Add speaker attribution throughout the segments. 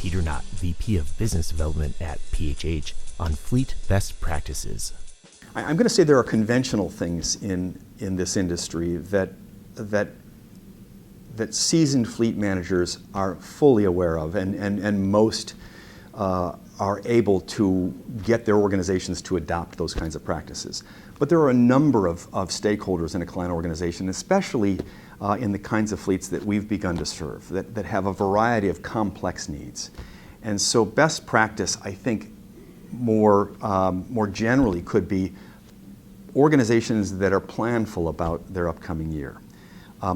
Speaker 1: Peter Knott, VP of Business Development at PHH, on fleet best practices.
Speaker 2: I'm going to say there are conventional things in this industry that seasoned fleet managers are fully aware of, and most are able to get their organizations to adopt those kinds of practices. But there are a number of stakeholders in a client organization, especially in the kinds of fleets that we've begun to serve, that have a variety of complex needs. And so best practice, I think, more generally could be organizations that are planful about their upcoming year,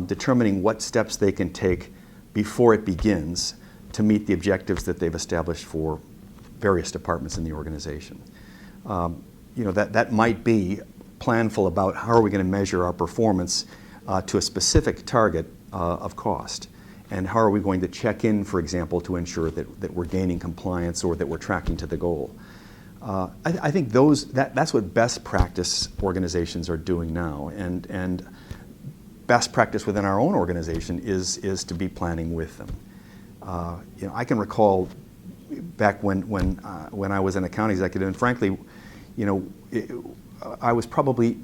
Speaker 2: determining what steps they can take before it begins to meet the objectives that they've established for various departments in the organization. That might be planful about how are we going to measure our performance to a specific target of cost, and how are we going to check in, for example, to ensure that we're gaining compliance or that we're tracking to the goal. I think that's what best practice organizations are doing now, and best practice within our own organization is to be planning with them. I can recall back when I was an account executive, and frankly, I was probably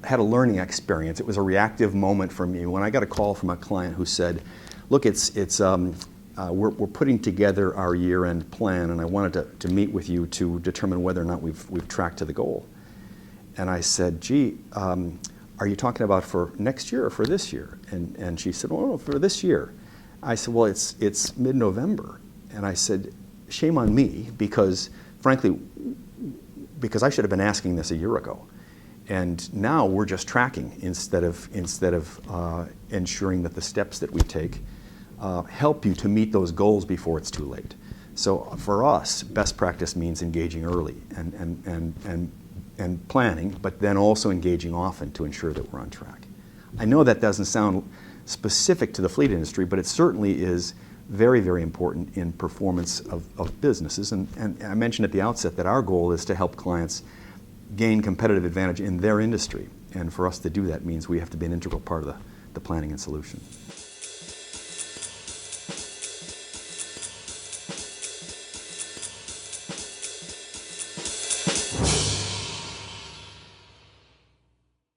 Speaker 2: had a learning experience. It was a reactive moment for me when I got a call from a client who said, "Look, we're putting together our year-end plan, and I wanted to meet with you to determine whether or not we've tracked to the goal." And I said, "Gee, are you talking about for next year or for this year?" And she said, "Well, for this year." I said, "Well, it's mid-November." And I said, "Shame on me, because frankly, because I should have been asking this a year ago. And now we're just tracking instead of ensuring that the steps that we take help you to meet those goals before it's too late." So for us, best practice means engaging early and planning, but then also engaging often to ensure that we're on track. I know that doesn't sound specific to the fleet industry, but it certainly is very, very important in performance of businesses. And I mentioned at the outset that our goal is to help clients gain competitive advantage in their industry. And for us to do that means we have to be an integral part of the planning and solution.